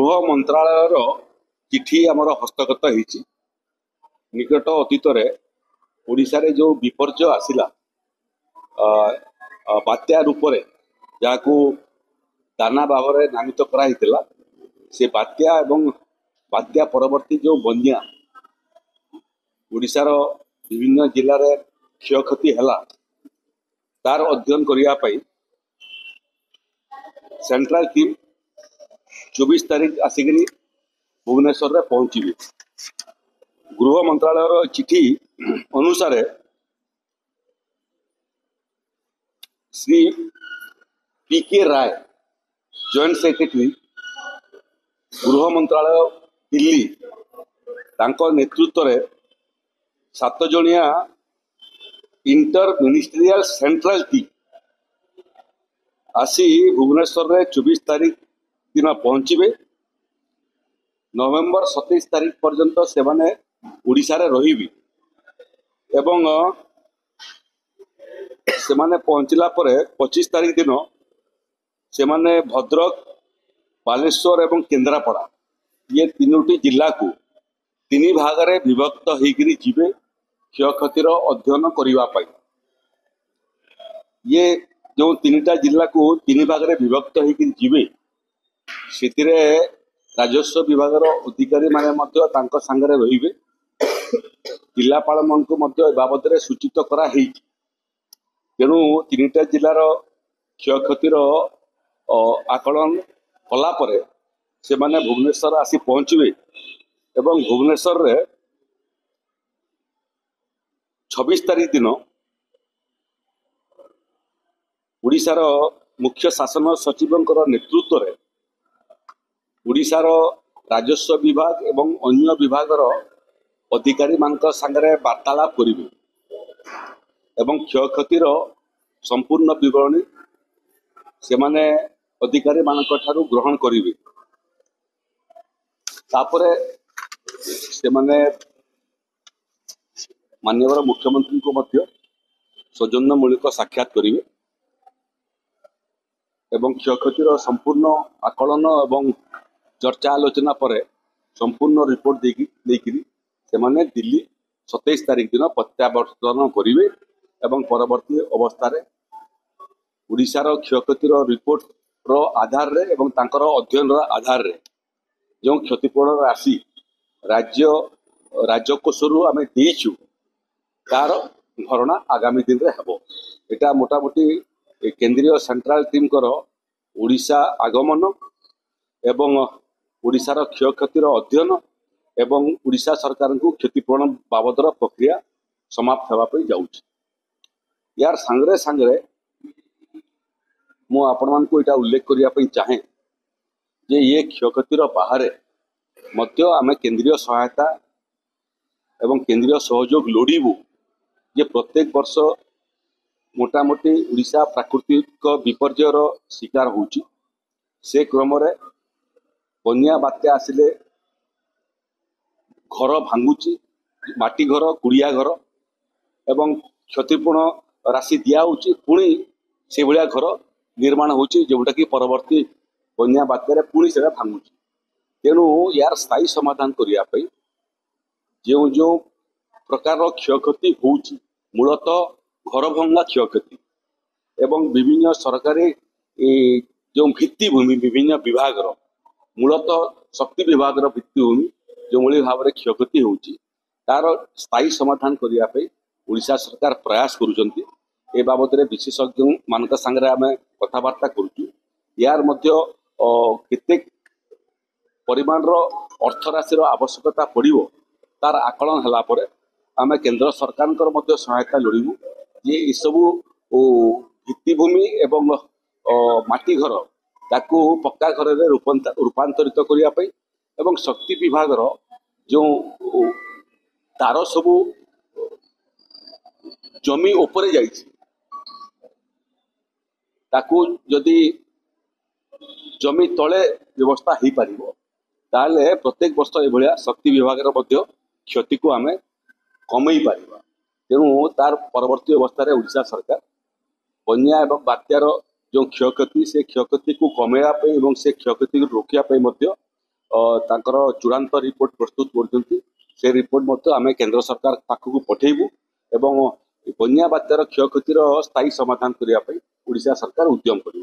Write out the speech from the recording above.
गृह मंत्रालय चिठी आमर हस्तगत होती निकट अतीत ओडिशा रे जो विपर्य आसिला बात्या रूप जहाँ दाना भाव में नामित कराइला से बात्या एवं बात्या परवर्ती जो बन्या ओडिशार विभिन्न जिले में क्षयक्षति है तार अध्ययन करने सेंट्रल टीम 24 तारीख आसिक भुवनेश्वर में पहुंची। गृह मंत्रालय चिठी अनुसार श्री पीके राय जॉइंट सेक्रेटरी गृह मंत्रालय दिल्ली तांको नेतृत्व में 7 जणिया इंटर मिनिस्ट्रियल सेंट्रल टीम आसी भुवनेश्वर में 24 तारीख दिन पहुंचे। नवेम्बर 27 तारीख पर्यंत से माने ओडिशा रे रहिबी एवं से माने पहुंचला परे 25 तारीख दिन से माने भद्रक बालेश्वर एवं केन्द्रापड़ा ये तीनोटी जिला को 3 भाग रे विभक्त होकर जीवे क्षयक्षतिर अध्ययन करने। ये जो 3टा जिला को 3 भाग रे विभक्त होकर जीवे से राजस्व विभाग अधिकारी माने मध्य तांको संगरे रहिबे। जिलापाल मानकु मध्य बाबद रे सूचित करा हेई। तेणु 3टा जिलार क्षयक्षतिर आकलन कला परे से माने भुवनेश्वर आसी पहुंचबे एवं भुवनेश्वर रे 26 तारीख दिन ओडिशार मुख्य शासन सचिवंकर नेतृत्व रे ओडिशार राजस्व विभाग एवं अन्य विभागर अधिकारी मानक संगरे वार्तालाप करिवे एवं क्षयक्षतिर संपूर्ण विवरणी से माने अधिकारी मानक ठारू ग्रहण करिवे। तापरे से माने माननीय मुख्यमंत्री को मध्य सौजन्यमूलक साक्षात करिवे एवं क्षयक्षतिर संपूर्ण आकलन एवं चर्चा आलोचना पर संपूर्ण रिपोर्ट देकी से माने दिल्ली 27 तारीख दिन प्रत्यावर्तन करिवे एवं परवर्ती अवस्था रे ओडिशार क्षयक्षतिर रिपोर्ट रो आधार रे एवं तांकर अध्ययन रो आधार रे जो क्षतिपूरण राशि राजकोषरु आमे देइछु तार भरणा आगामी दिन रे हबो। एटा मोटामोटी केंद्रीय सेंट्रल टीम कर ओडिशा आगमन एवं ओडिशार क्षयक्षतिर अध्ययन एवं ओडिशा सरकार को क्षतिपूरण बाबदर प्रक्रिया समाप्त होगा जाऊँ। यार सांगरे सांगरे मु आपण मान को इटा उल्लेख करने चाहे जे ये क्षयक्षतिर बाहर मध्य आमे केंद्रीय सहायता एवं केंद्रीय सहयोग लोड़बू जे प्रत्येक वर्ष मोटामोटी ओडिशा प्राकृतिक विपर्यर शिकार होची। से क्रम रे बन्या बात्या आसिले घर भांगुची माटी घर कुड़िया घर एवं क्षतिपूर्ण राशि दिया होची पुणी से भलिया घर निर्माण होची जोटा कि परवर्ती बन्या बात्या पुणी से भांगुची। तेणु यार स्थायी समाधान करने जो जो प्रकार क्षयक्षति होची मूलतः घर भंगा क्षयक्षति एवं विभिन्न सरकारी जो भित्तिभूमि विभिन्न विभाग मूलतः शक्ति विभाग भित्तिभूमि जो भली भाव में क्षयक्षति होची तार स्थायी समाधान करने ओडिशा सरकार प्रयास करुचंती। ए बाबद रे विशेषज्ञ मानक संगे आमे कथबार्ता करूछु। यार मध्य केते परिमाण रो अर्थ राशि रो आवश्यकता पड़िबो तार आकलन हला परे आमे केंद्र सरकार मध्य सहायता लोड़िबू जे ए सबु भित्तिभूमि एवं माटी घर ताकू पक्का घर रे रूपांतरित करने एवं शक्ति विभाग जो तार सबु जमी उपरे जाइछि ताकू जदि जमी तले व्यवस्था हो पारिबो ताले प्रत्येक वर्ष ए भलिया शक्ति विभाग मध्य क्षति को आमे कमई पारिबा। तेणु तार परवर्ती अवस्था ओडिशा सरकार बन्या एवं बात्यार जो क्षयक्षति से क्षयक्षति को कमेवा से क्षयक्षति को रोकिया ତାଙ୍କର ଚୂଡ଼ାନ୍ତ ରିପୋର୍ଟ ପ୍ରସ୍ତୁତ କରୁଛନ୍ତି। ସେ ରିପୋର୍ଟ ମଧ୍ୟ ଆମେ କେନ୍ଦ୍ର ସରକାର ପାଖକୁ ପଠେଇବୁ ଏବଂ ବନ୍ୟା ବାତ୍ୟାର କ୍ଷୟକ୍ଷତିର ସ୍ଥାୟୀ ସମାଧାନ କରିବା ପାଇଁ ଓଡ଼ିଶା ସରକାର ଉଦ୍ୟମ କରିବେ।